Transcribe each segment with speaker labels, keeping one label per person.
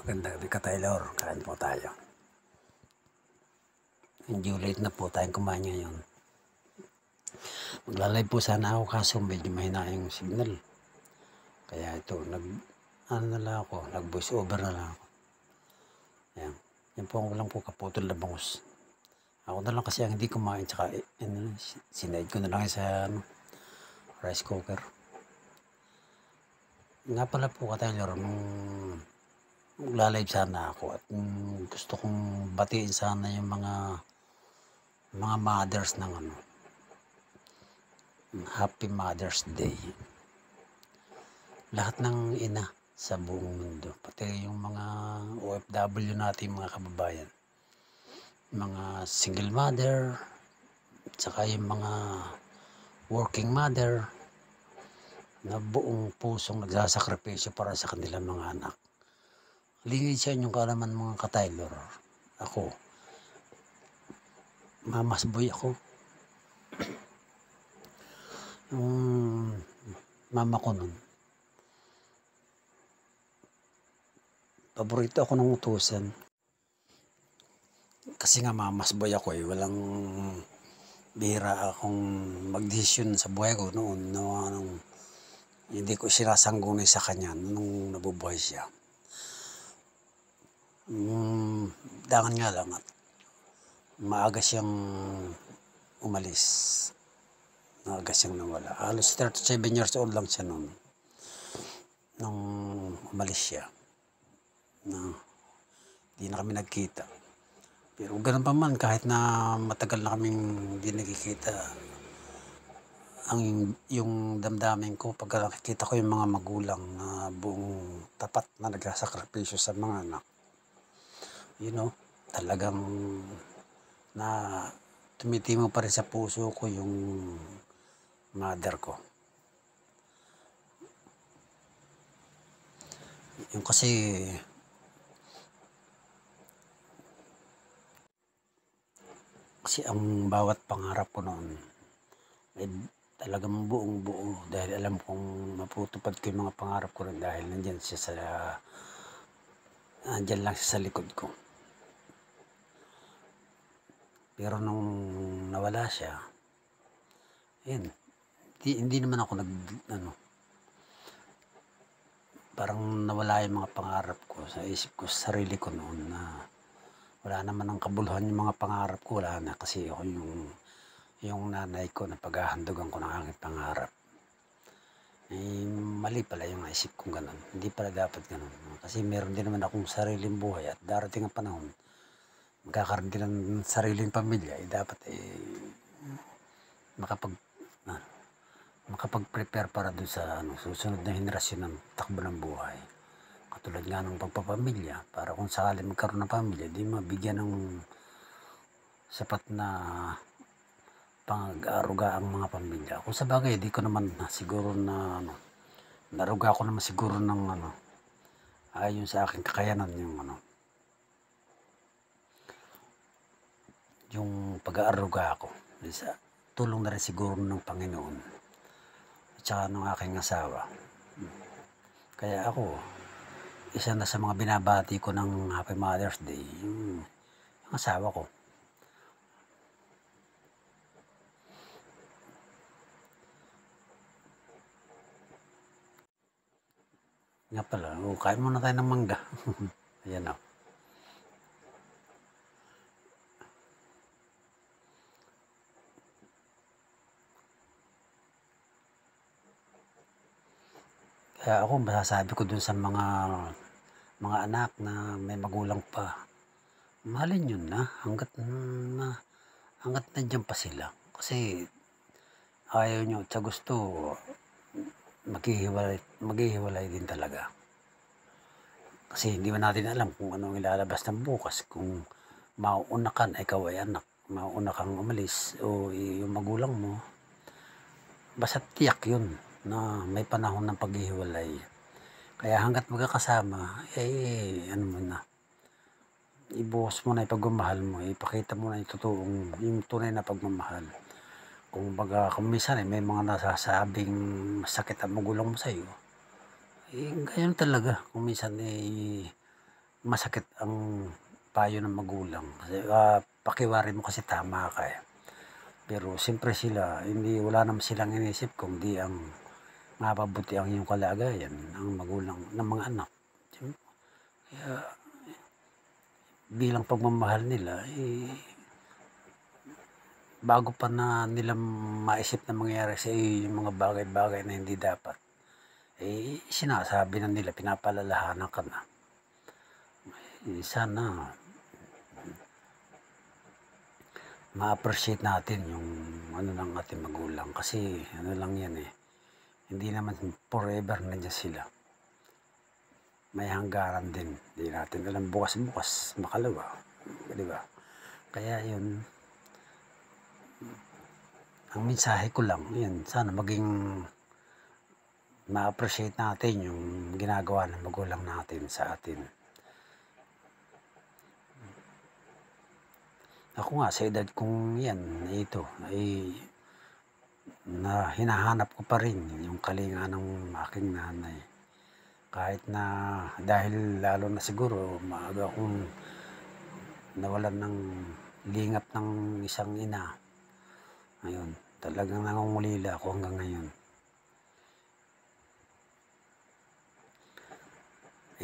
Speaker 1: Magandang gabi ka, Taylor. Kain po tayo. Medyo late na po tayong kumain ngayon. Magla-live po sana ako kaso medyo mahina yung signal. Kaya ito, nag-voice over na lang ako. Ayan. Yan po ang walang po kaputol na bangus. Ako na lang kasi ang hindi kumain, tsaka sinaid ko na lang sa rice cooker. Nga pala po ka, Taylor, magla-live sana ako at gusto kong batiin sana yung mga mothers ng Happy Mother's Day. Lahat ng ina sa buong mundo, pati yung mga OFW natin, mga kababayan, mga single mother, tsaka yung mga working mother na buong pusong nagsasakripisyo para sa kanilang mga anak. Lingid sa inyong kaalaman, mga ka-Taylor. Ako, mamas boy ako. Yung mama ko nun, paborito ako ng utusan. Kasi nga mamas boy ako walang bihira akong magdesisyon sa buhay ko noon. Hindi ko sinasangguni sa kanya nung nabubuhay siya. Dangan nga lang at maaga siyang umalis. Maaga siyang nawala. Halos 37 years old lang siya noon nung umalis siya. Hindi na kami nagkita. Pero ganun pa man, kahit na matagal na kaming hindi nagkikita, yung damdamin ko pag nakikita ko yung mga magulang na buong tapat na nagsasakripisyo sa mga anak, talagang na tumitimo pa rin sa puso ko yung mother ko. Yung kasi ang bawat pangarap ko noon ay talagang buong buo dahil alam kong maputupad ko yung mga pangarap ko rin dahil nandyan lang siya sa likod ko. Pero nung nawala siya, hindi naman ako parang nawala yung mga pangarap ko sa isip ko, sa sarili ko noon, na wala naman ang kabuluhan yung mga pangarap ko, wala na, kasi ako yung nanay ko na paghahandugan ko ng aking pangarap. Mali pala yung isip kong ganun, hindi pala dapat ganun, kasi meron din naman akong sariling buhay at darating ang panahon magkakaroon din ng sariling pamilya, dapat makapag-prepare para doon sa susunod na henerasyon ng takbo ng buhay. Katulad nga ng pagpapamilya, para kung sakali magkaroon ng pamilya, di mabigyan ng sapat na pang-aruga ang mga pamilya. Kung sa bagay, di ko naman siguro naruga ko naman siguro ng ayon sa aking kakayanan yung pag-aaruga ko. Sa tulong na rin siguro ng Panginoon at saka ng aking asawa. Kaya ako, isa na sa mga binabati ko ng Happy Mother's Day, yung asawa ko. Nga pala, kain muna tayo ng mangga. Ayan o. Kaya ako, masasabi ko dun sa mga anak na may magulang pa, mahalin yun na hanggat nandiyan pa sila. Kasi ayaw nyo, sa gusto, maghihiwalay din talaga. Kasi hindi man natin alam kung anong ilalabas ng bukas. Kung mauuna ka na, ikaw ay anak, mauuna kang umalis, o yung magulang mo, basta tiyak yun na may panahon ng paghihiwalay. Kaya hanggat magkakasama, ibuhos mo na yung pagmamahal mo, ipakita mo na yung tunay na pagmamahal. Kung minsan may mga nasasabing masakit ang magulang mo sa'yo, ganyan talaga. Kung minsan masakit ang payo ng magulang. Kasi pakiwari mo kasi tama ka eh. Pero siyempre sila, wala naman silang inisip kung di ang mapabuti ang iyong kalagayan, ang magulang ng mga anak. Kaya bilang pagmamahal nila, bago pa na nila maisip na mangyari sa iyo yung mga bagay-bagay na hindi dapat, sinasabi na nila, pinapalalahanan ka na. Sana ma-appreciate natin yung ng ating magulang kasi lang yan eh. Hindi naman forever nandiyan sila. May hanggaran din. Hindi natin alam bukas-bukas makalawa. Di ba? Kaya yun, ang mensahe ko lang, yan, sana maging ma-appreciate natin yung ginagawa ng magulang natin sa atin. Ako nga, sa edad kong yan, ito, na hinahanap ko pa rin yung kalinga ng aking nanay. Kahit na dahil lalo na siguro maaga akong nawalan ng lingap ng isang ina. Ngayon, talagang nangungulila ako hanggang ngayon.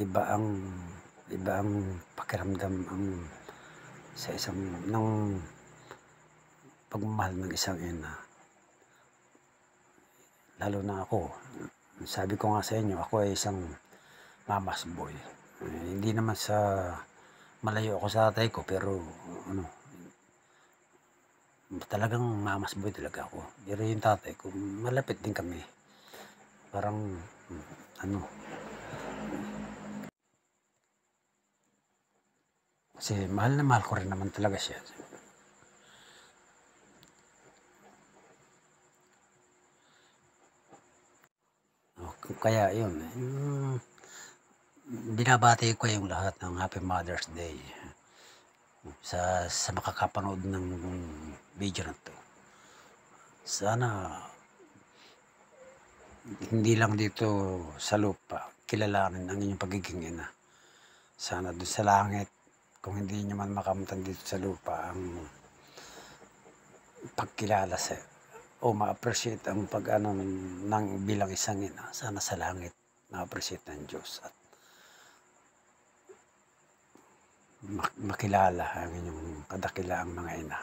Speaker 1: Iba ang pakiramdam sa ng pagmamahal ng isang ina. Lalo na ako, sabi ko nga sa inyo, ako ay isang mama's boy. Hindi naman sa malayo ako sa tatay ko, pero talagang mama's boy talaga ako. Pero yung tatay ko, malapit din kami. Parang, kasi mahal na mahal ko rin naman talaga siya. Kaya yun, binabati ko yung lahat ng Happy Mother's Day sa makakapanood ng video na to. Sana hindi lang dito sa lupa kilalanin ang inyong pagiging ina. Sana doon sa langit, kung hindi nyo man makamutan dito sa lupa ang pagkilala o ma-appreciate ang ng bilang isang ina, sana sa langit ma-appreciate ng Diyos at makilala ang inyong kadakilaang mga ina.